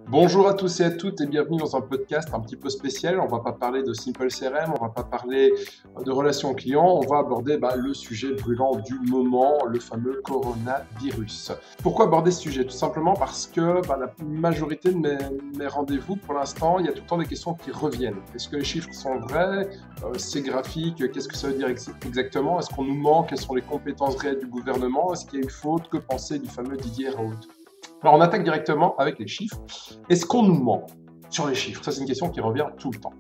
Bonjour à tous et à toutes et bienvenue dans un podcast un petit peu spécial. On va pas parler de Simple CRM, on va pas parler de relations clients, on va aborder le sujet brûlant du moment, le fameux coronavirus. Pourquoi aborder ce sujet? Tout simplement parce que la majorité de mes rendez-vous, pour l'instant, il y a tout le temps des questions qui reviennent. Est-ce que les chiffres sont vrais? C'est graphique, qu'est-ce que ça veut dire exactement? Est-ce qu'on nous ment? Quelles sont les compétences réelles du gouvernement? Est-ce qu'il y a une faute? Que penser du fameux Didier Raoult? Alors, on attaque directement avec les chiffres. Est-ce qu'on nous ment sur les chiffres? Ça, c'est une question qui revient tout le temps.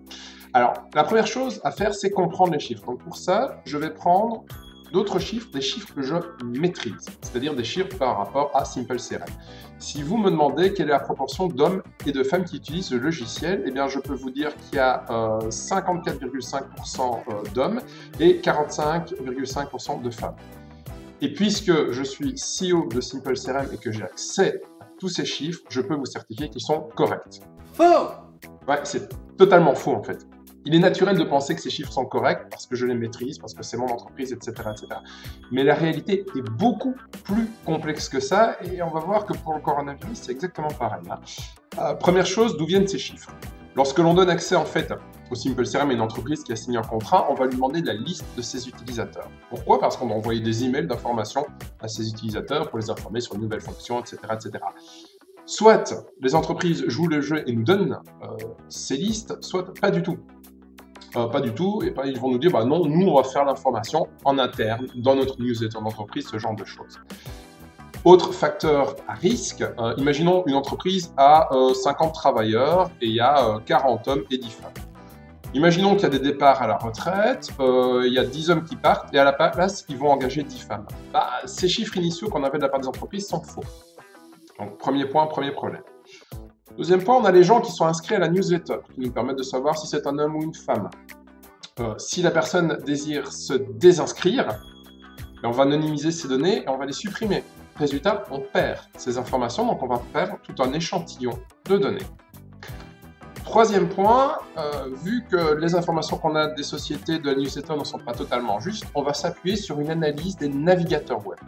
Alors, la première chose à faire, c'est comprendre les chiffres. Donc, pour ça, je vais prendre d'autres chiffres, des chiffres que je maîtrise, c'est-à-dire des chiffres par rapport à Simple CRM. Si vous me demandez quelle est la proportion d'hommes et de femmes qui utilisent le logiciel, eh bien, je peux vous dire qu'il y a 54,5% d'hommes et 45,5% de femmes. Et puisque je suis CEO de Simple CRM et que j'ai accès à tous ces chiffres, je peux vous certifier qu'ils sont corrects. Faux! Ouais, c'est totalement faux en fait. Il est naturel de penser que ces chiffres sont corrects parce que je les maîtrise, parce que c'est mon entreprise, etc., etc. Mais la réalité est beaucoup plus complexe que ça et on va voir que pour le coronavirus, c'est exactement pareil. Première chose, d'où viennent ces chiffres? Lorsque l'on donne accès en fait au Simple CRM à une entreprise qui a signé un contrat, on va lui demander la liste de ses utilisateurs. Pourquoi? Parce qu'on va envoyer des emails d'information à ses utilisateurs pour les informer sur de nouvelles fonctions, etc., etc. Soit les entreprises jouent le jeu et nous donnent ces listes, soit pas du tout. Pas du tout, et ils vont nous dire non, nous on va faire l'information en interne, dans notre newsletter d'entreprise, ce genre de choses. Autre facteur à risque, imaginons une entreprise a 50 travailleurs et il y a 40 hommes et 10 femmes. Imaginons qu'il y a des départs à la retraite, il y a 10 hommes qui partent et à la place, ils vont engager 10 femmes. Ces chiffres initiaux qu'on avait de la part des entreprises sont faux. Donc, premier point, premier problème. Deuxième point, on a les gens qui sont inscrits à la newsletter, qui nous permettent de savoir si c'est un homme ou une femme. Si la personne désire se désinscrire, on va anonymiser ces données et on va les supprimer. Résultat, on perd ces informations, donc on va perdre tout un échantillon de données. Troisième point, vu que les informations qu'on a des sociétés de la newsletter ne sont pas totalement justes, on va s'appuyer sur une analyse des navigateurs web.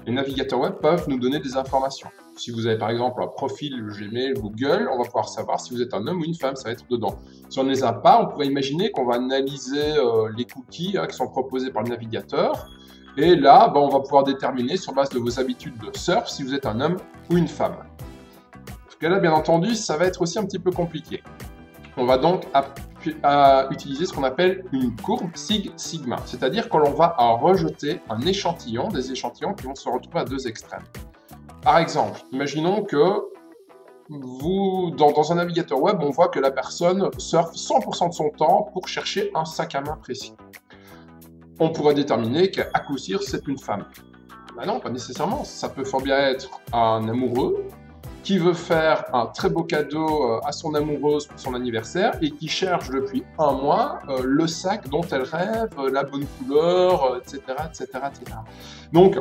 Les navigateurs web peuvent nous donner des informations. Si vous avez par exemple un profil Gmail, Google, on va pouvoir savoir si vous êtes un homme ou une femme, ça va être dedans. Si on ne les a pas, on pourrait imaginer qu'on va analyser les cookies qui sont proposés par le navigateur. Et là, on va pouvoir déterminer sur base de vos habitudes de surf si vous êtes un homme ou une femme. Parce que là, bien entendu, ça va être aussi un petit peu compliqué. On va donc utiliser ce qu'on appelle une courbe Sig-Sigma, c'est-à-dire que l'on va rejeter un échantillon, des échantillons qui vont se retrouver à deux extrêmes. Par exemple, imaginons que dans un navigateur web, on voit que la personne surfe 100% de son temps pour chercher un sac à main précis. On pourrait déterminer qu'à coup sûr, c'est une femme. Non, pas nécessairement. Ça peut fort bien être un amoureux qui veut faire un très beau cadeau à son amoureuse pour son anniversaire et qui cherche depuis un mois le sac dont elle rêve, la bonne couleur, etc., etc., etc. Donc,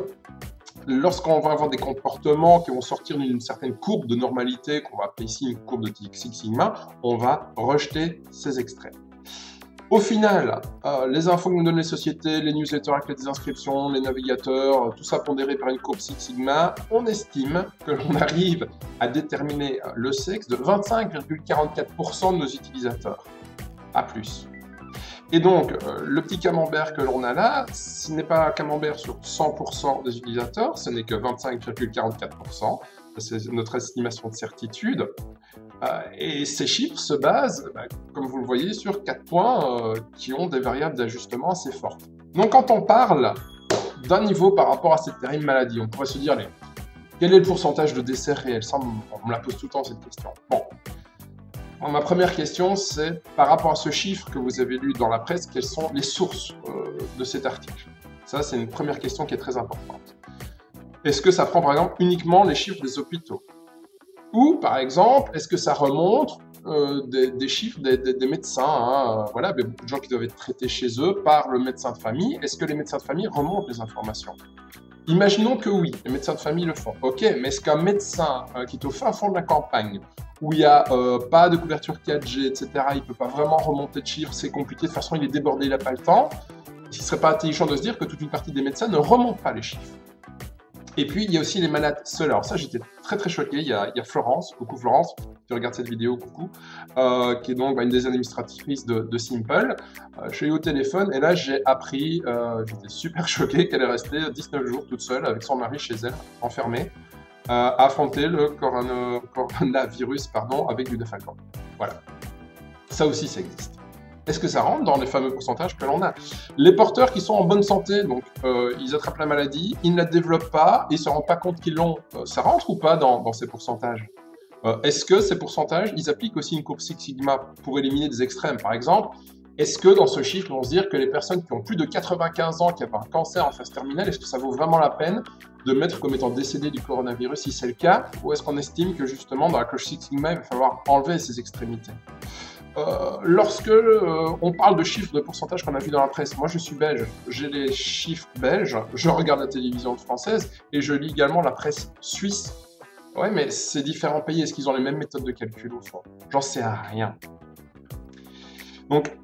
lorsqu'on va avoir des comportements qui vont sortir d'une certaine courbe de normalité, qu'on va appeler ici une courbe de Six Sigma, on va rejeter ces extraits. Au final, les infos que nous donnent les sociétés, les newsletters avec les désinscriptions, les navigateurs, tout ça pondéré par une courbe Six Sigma, on estime que l'on arrive à déterminer le sexe de 25,44% de nos utilisateurs, pas plus. Et donc, le petit camembert que l'on a là, ce n'est pas un camembert sur 100% des utilisateurs, ce n'est que 25,44%, c'est notre estimation de certitude. Et ces chiffres se basent, comme vous le voyez, sur 4 points qui ont des variables d'ajustement assez fortes. Donc quand on parle d'un niveau par rapport à cette terrible maladie, on pourrait se dire, quel est le pourcentage de décès réel? Ça, on me la pose tout le temps cette question. Bon, ma première question, c'est par rapport à ce chiffre que vous avez lu dans la presse, quelles sont les sources de cet article? Ça, c'est une première question qui est très importante. Est-ce que ça prend par exemple uniquement les chiffres des hôpitaux? Ou, par exemple, est-ce que ça remonte des chiffres des médecins, voilà, beaucoup de gens qui doivent être traités chez eux par le médecin de famille. Est-ce que les médecins de famille remontent les informations? Imaginons que oui, les médecins de famille le font. Ok, mais est-ce qu'un médecin qui est au fin fond de la campagne, où il n'y a pas de couverture 4G, etc., il ne peut pas vraiment remonter de chiffres, c'est compliqué, de toute façon il est débordé, il n'a pas le temps, il ne serait pas intelligent de se dire que toute une partie des médecins ne remontent pas les chiffres. Et puis, il y a aussi les malades seuls. Alors ça, j'étais très très choqué. Il y a Florence, coucou Florence, tu regardes cette vidéo, coucou, qui est donc une des administratrices de Simple. Je suis au téléphone et là, j'ai appris, j'étais super choqué, qu'elle est restée 19 jours toute seule avec son mari chez elle, enfermée, à affronter le coronavirus avec du Defacon. Voilà. Ça aussi, ça existe. Est-ce que ça rentre dans les fameux pourcentages que l'on a? Les porteurs qui sont en bonne santé, donc ils attrapent la maladie, ils ne la développent pas, ils ne se rendent pas compte qu'ils l'ont, ça rentre ou pas dans ces pourcentages? Est-ce que ces pourcentages, ils appliquent aussi une courbe Six Sigma pour éliminer des extrêmes? Par exemple, est-ce que dans ce chiffre, on se dire que les personnes qui ont plus de 95 ans, qui ont un cancer en phase terminale, est-ce que ça vaut vraiment la peine de mettre comme étant décédé du coronavirus si c'est le cas? Ou est-ce qu'on estime que justement dans la courbe Six Sigma, il va falloir enlever ces extrémités? Lorsque on parle de chiffres de pourcentage qu'on a vu dans la presse, moi je suis belge, j'ai les chiffres belges, je regarde la télévision française et je lis également la presse suisse. Ouais, mais ces différents pays, est-ce qu'ils ont les mêmes méthodes de calcul au fond? J'en sais rien. Donc,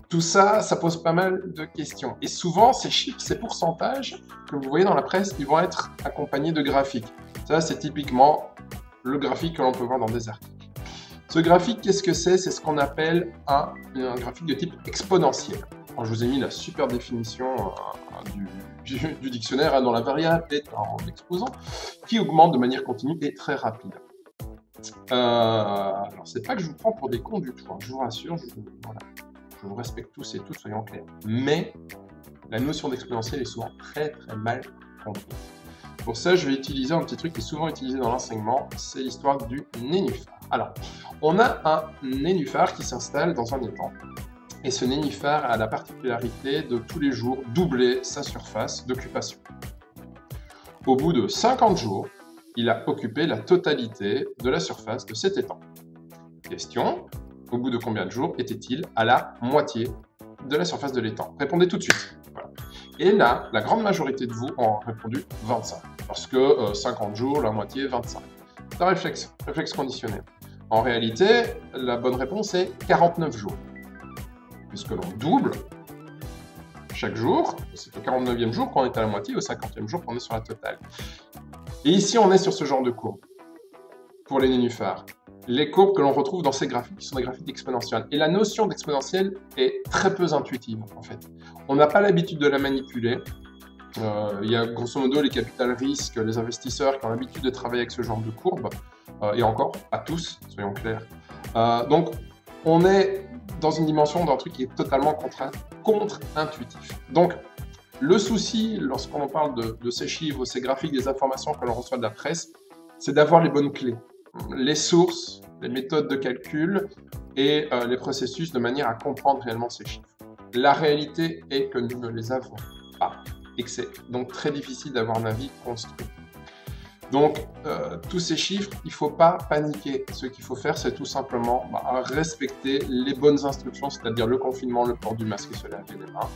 tout ça, ça pose pas mal de questions. Et souvent, ces chiffres, ces pourcentages que vous voyez dans la presse, ils vont être accompagnés de graphiques. Ça, c'est typiquement le graphique que l'on peut voir dans des articles. Ce graphique, qu'est-ce que c'est? C'est ce qu'on appelle un graphique de type exponentiel. Alors, je vous ai mis la super définition du dictionnaire dont la variable est en exposant, qui augmente de manière continue et très rapide. Alors, c'est pas que je vous prends pour des cons du tout, hein, je vous rassure, je vous respecte tous et toutes, soyons clairs. Mais la notion d'exponentiel est souvent très très mal comprise. Pour ça, je vais utiliser un petit truc qui est souvent utilisé dans l'enseignement, c'est l'histoire du nénuphar. Alors, on a un nénuphar qui s'installe dans un étang. Et ce nénuphar a la particularité de tous les jours doubler sa surface d'occupation. Au bout de 50 jours, il a occupé la totalité de la surface de cet étang. Question, au bout de combien de jours était-il à la moitié de la surface de l'étang? Répondez tout de suite. Voilà. Et là, la grande majorité de vous ont répondu 25. Parce que 50 jours, la moitié, 25. C'est un réflexe conditionné. En réalité, la bonne réponse est 49 jours. Puisque l'on double chaque jour, c'est au 49e jour qu'on est à la moitié, au 50e jour qu'on est sur la totale. Et ici, on est sur ce genre de courbe pour les nénuphars. Les courbes que l'on retrouve dans ces graphiques qui sont des graphiques exponentiels. Et la notion d'exponentielle est très peu intuitive, en fait. On n'a pas l'habitude de la manipuler. Il y a grosso modo les capital risques, les investisseurs qui ont l'habitude de travailler avec ce genre de courbe. Et encore, pas tous, soyons clairs. Donc, on est dans une dimension d'un truc qui est totalement contre-intuitif. Donc, le souci, lorsqu'on parle de ces chiffres, ces graphiques, des informations que l'on reçoit de la presse, c'est d'avoir les bonnes clés, les sources, les méthodes de calcul et les processus de manière à comprendre réellement ces chiffres. La réalité est que nous ne les avons pas et que c'est donc très difficile d'avoir un avis construit. Donc, tous ces chiffres, il ne faut pas paniquer. Ce qu'il faut faire, c'est tout simplement respecter les bonnes instructions, c'est-à-dire le confinement, le port du masque et se laver les mains.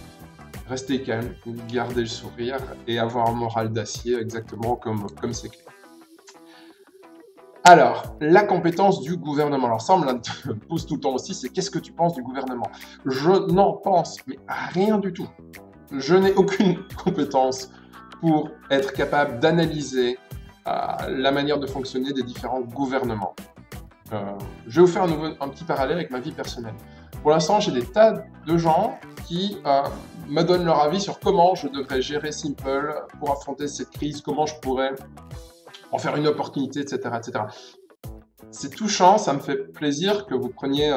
Rester calme, garder le sourire et avoir un moral d'acier, exactement comme c'est clair. Alors, la compétence du gouvernement. Alors ça, on me la pose tout le temps aussi, c'est qu'est-ce que tu penses du gouvernement? Je n'en pense mais rien du tout. Je n'ai aucune compétence pour être capable d'analyser la manière de fonctionner des différents gouvernements. Je vais vous faire un petit parallèle avec ma vie personnelle. Pour l'instant, j'ai des tas de gens qui me donnent leur avis sur comment je devrais gérer Simple pour affronter cette crise, comment je pourrais en faire une opportunité, etc. etc. C'est touchant, ça me fait plaisir que vous preniez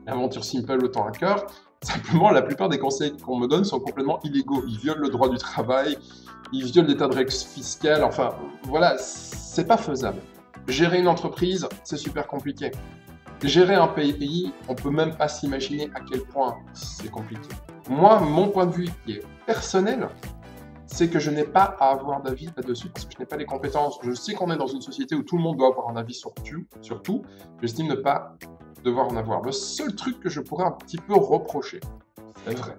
l'aventure Simple autant à cœur. Simplement, la plupart des conseils qu'on me donne sont complètement illégaux. Ils violent le droit du travail, ils violent l'état de règles fiscales, enfin, voilà, c'est pas faisable. Gérer une entreprise, c'est super compliqué. Gérer un pays, on peut même pas s'imaginer à quel point c'est compliqué. Moi, mon point de vue qui est personnel, c'est que je n'ai pas à avoir d'avis là-dessus parce que je n'ai pas les compétences. Je sais qu'on est dans une société où tout le monde doit avoir un avis sur tout. J'estime ne pas devoir en avoir. Le seul truc que je pourrais un petit peu reprocher, c'est vrai,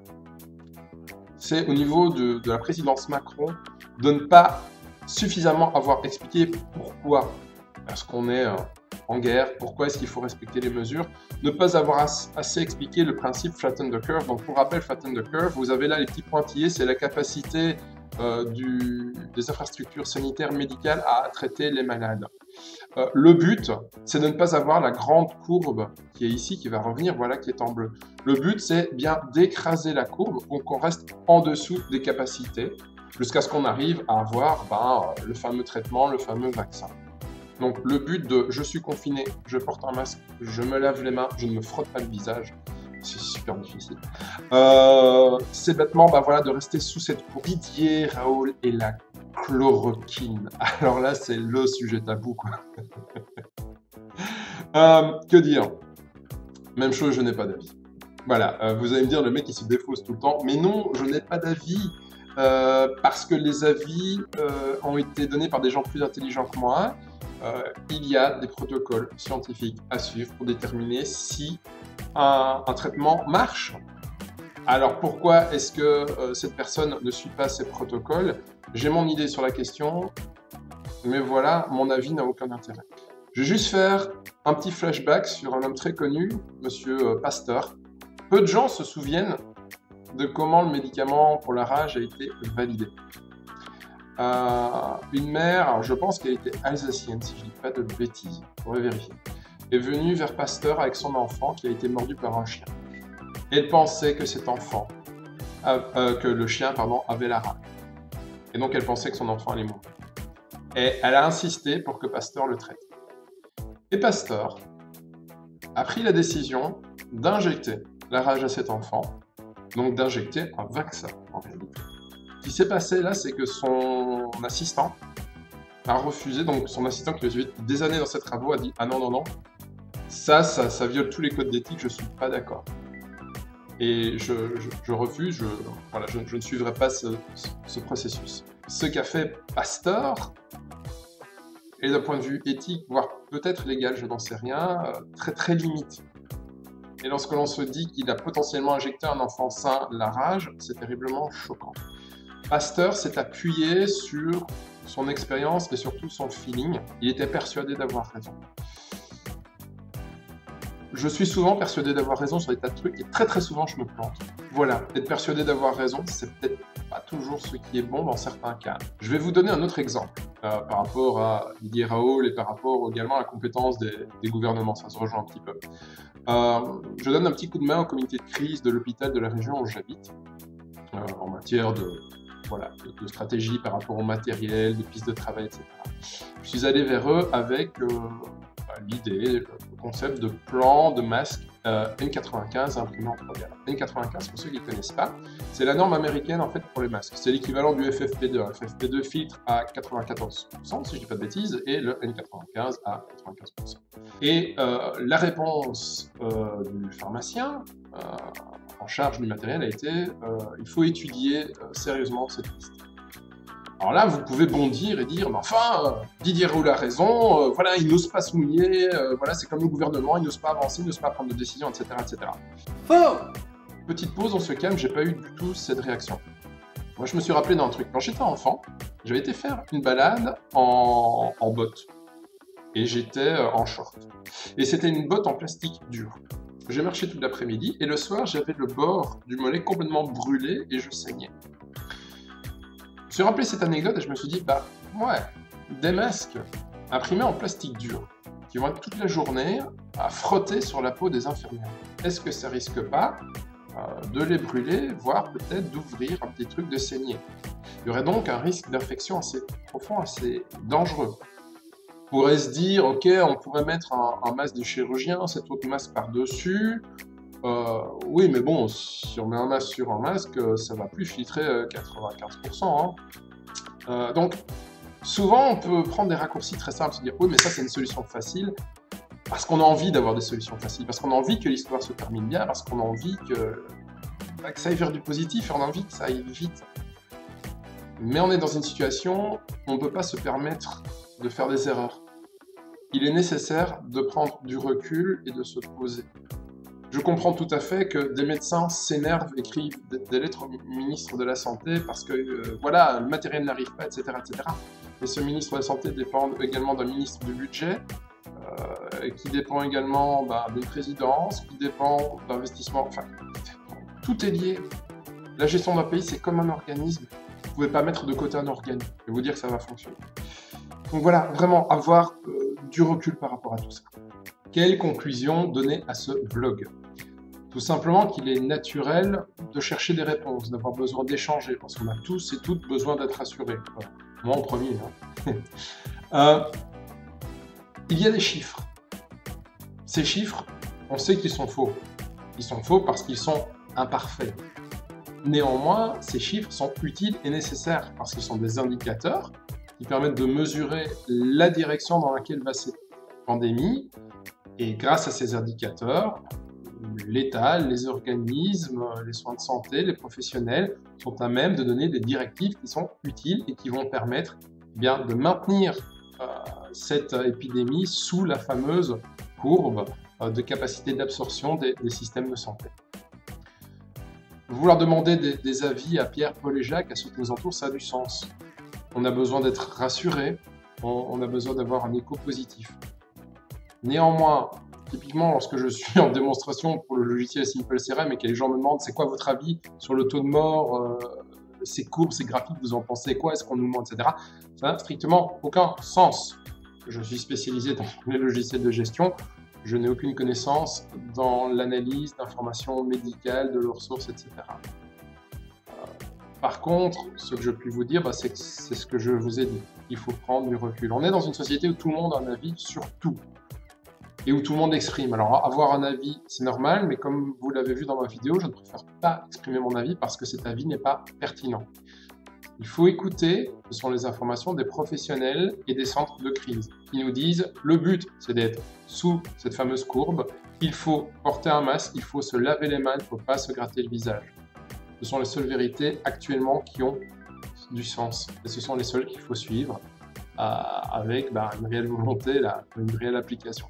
c'est au niveau de la présidence Macron de ne pas suffisamment avoir expliqué pourquoi est-ce qu'on est en guerre, pourquoi est-ce qu'il faut respecter les mesures, ne pas avoir assez expliqué le principe flatten the curve. Donc pour rappel, flatten the curve, vous avez là les petits pointillés, c'est la capacité des infrastructures sanitaires médicales à traiter les malades. Le but, c'est de ne pas avoir la grande courbe qui est ici, qui va revenir, voilà, qui est en bleu. Le but, c'est bien d'écraser la courbe pour qu'on reste en dessous des capacités, jusqu'à ce qu'on arrive à avoir le fameux traitement, le fameux vaccin. Donc le but de « je suis confiné, je porte un masque, je me lave les mains, je ne me frotte pas le visage », c'est super difficile. C'est bêtement voilà, de rester sous cette courbe. Didier Raoult et la chloroquine. Alors là, c'est le sujet tabou, quoi. Que dire? Même chose, je n'ai pas d'avis. Voilà, vous allez me dire, le mec, il se défausse tout le temps. Mais non, je n'ai pas d'avis. Parce que les avis ont été donnés par des gens plus intelligents que moi. Il y a des protocoles scientifiques à suivre pour déterminer si un traitement marche. Alors pourquoi est-ce que cette personne ne suit pas ces protocoles? J'ai mon idée sur la question, mais voilà, mon avis n'a aucun intérêt. Je vais juste faire un petit flashback sur un homme très connu, Monsieur Pasteur. Peu de gens se souviennent de comment le médicament pour la rage a été validé. Une mère, alors je pense qu'elle était alsacienne, si je ne dis pas de bêtises, on pourrait vérifier, est venue vers Pasteur avec son enfant qui a été mordu par un chien. Elle pensait que cet enfant, que le chien, avait la rage. Et donc elle pensait que son enfant allait mourir. Et elle a insisté pour que Pasteur le traite. Et Pasteur a pris la décision d'injecter la rage à cet enfant, donc d'injecter un vaccin en réalité. Ce qui s'est passé là, c'est que son assistant a refusé, donc son assistant qui le suivait depuis des années dans ses travaux a dit « Ah non, non, non, ça viole tous les codes d'éthique, je ne suis pas d'accord. » Et je refuse, je ne suivrai pas ce processus. Ce qu'a fait Pasteur est d'un point de vue éthique, voire peut-être légal, je n'en sais rien, très très limite. Et lorsque l'on se dit qu'il a potentiellement injecté un enfant sain la rage, c'est terriblement choquant. Pasteur s'est appuyé sur son expérience et surtout son feeling. Il était persuadé d'avoir raison. Je suis souvent persuadé d'avoir raison sur des tas de trucs et très très souvent je me plante. Voilà, être persuadé d'avoir raison, c'est peut-être pas toujours ce qui est bon dans certains cas. Je vais vous donner un autre exemple par rapport à Didier Raoult et par rapport également à la compétence des gouvernements, ça se rejoint un petit peu. Je donne un petit coup de main au comité de crise de l'hôpital de la région où j'habite en matière de stratégie par rapport au matériel, de pistes de travail, etc. Je suis allé vers eux avec l'idée, le concept de plan de masque N95 imprimé en 3D. N95, pour ceux qui ne connaissent pas, c'est la norme américaine en fait pour les masques. C'est l'équivalent du FFP2. Le FFP2 filtre à 94%, si je ne dis pas de bêtises, et le N95 à 95%. Et la réponse du pharmacien en charge du matériel a été il faut étudier sérieusement cette liste. Alors là, vous pouvez bondir et dire, mais enfin, Didier Raoult a raison, voilà, il n'ose pas se mouiller, voilà, c'est comme le gouvernement, il n'ose pas avancer, il n'ose pas prendre de décision, etc., etc. Faux! Petite pause, on se calme, j'ai pas eu du tout cette réaction. Moi, je me suis rappelé d'un truc. Quand j'étais enfant, j'avais été faire une balade en botte. Et j'étais en short. Et c'était une botte en plastique dur. J'ai marché toute l'après-midi, et le soir, j'avais le bord du mollet complètement brûlé, et je saignais. Je me suis rappelé cette anecdote et je me suis dit, des masques imprimés en plastique dur, qui vont être toute la journée à frotter sur la peau des infirmières. Est-ce que ça risque pas de les brûler, voire peut-être d'ouvrir un petit truc de saignée? Il y aurait donc un risque d'infection assez profond, assez dangereux. On pourrait se dire, ok, on pourrait mettre un masque de chirurgien, cet autre masque par-dessus. Oui, mais bon, si on met un masque sur un masque, ça va plus filtrer 95%. Hein. Donc, souvent, on peut prendre des raccourcis très simples, se dire, oui, mais ça, c'est une solution facile, parce qu'on a envie d'avoir des solutions faciles, parce qu'on a envie que l'histoire se termine bien, parce qu'on a envie que ça aille vers du positif, et on a envie que ça aille vite. Mais on est dans une situation où on ne peut pas se permettre de faire des erreurs. Il est nécessaire de prendre du recul et de se poser. Je comprends tout à fait que des médecins s'énervent, écrivent des lettres au ministre de la Santé parce que le matériel n'arrive pas, etc., etc. Et ce ministre de la Santé dépend également d'un ministre du budget, qui dépend également d'une présidence, qui dépend d'investissement. Enfin, tout est lié. La gestion d'un pays, c'est comme un organisme. ne pouvez pas mettre de côté un organe et vous dire que ça va fonctionner. Donc voilà, vraiment avoir du recul par rapport à tout ça. Quelle conclusion donner à ce vlog? Tout simplement qu'il est naturel de chercher des réponses, d'avoir besoin d'échanger, parce qu'on a tous et toutes besoin d'être rassurés. Voilà. Moi en premier. Il y a des chiffres. Ces chiffres, on sait qu'ils sont faux. Ils sont faux parce qu'ils sont imparfaits. Néanmoins, ces chiffres sont utiles et nécessaires parce qu'ils sont des indicateurs qui permettent de mesurer la direction dans laquelle va cette pandémie. Et grâce à ces indicateurs, l'État, les organismes, les soins de santé, les professionnels sont à même de donner des directives qui sont utiles et qui vont permettre bien de maintenir cette épidémie sous la fameuse courbe de capacité d'absorption des systèmes de santé. Vouloir demander des avis à Pierre, Paul et Jacques, à ceux qui nous entourent, ça a du sens. On a besoin d'être rassuré, on a besoin d'avoir un écho positif. Néanmoins, typiquement, lorsque je suis en démonstration pour le logiciel Simple CRM et que les gens me demandent c'est quoi votre avis sur le taux de mort, ces courbes, ces graphiques, vous en pensez quoi, est-ce qu'on nous ment, etc. Ça n'a strictement aucun sens. Je suis spécialisé dans les logiciels de gestion, je n'ai aucune connaissance dans l'analyse d'informations médicales, de leurs sources, etc. Par contre, ce que je puis vous dire, c'est ce que je vous ai dit. Il faut prendre du recul. On est dans une société où tout le monde a un avis sur tout et où tout le monde exprime. Alors, avoir un avis, c'est normal, mais comme vous l'avez vu dans ma vidéo, je ne préfère pas exprimer mon avis parce que cet avis n'est pas pertinent. Il faut écouter, ce sont les informations des professionnels et des centres de crise qui nous disent le but, c'est d'être sous cette fameuse courbe, il faut porter un masque, il faut se laver les mains, il ne faut pas se gratter le visage. Ce sont les seules vérités actuellement qui ont du sens et ce sont les seules qu'il faut suivre avec une réelle volonté, une réelle application.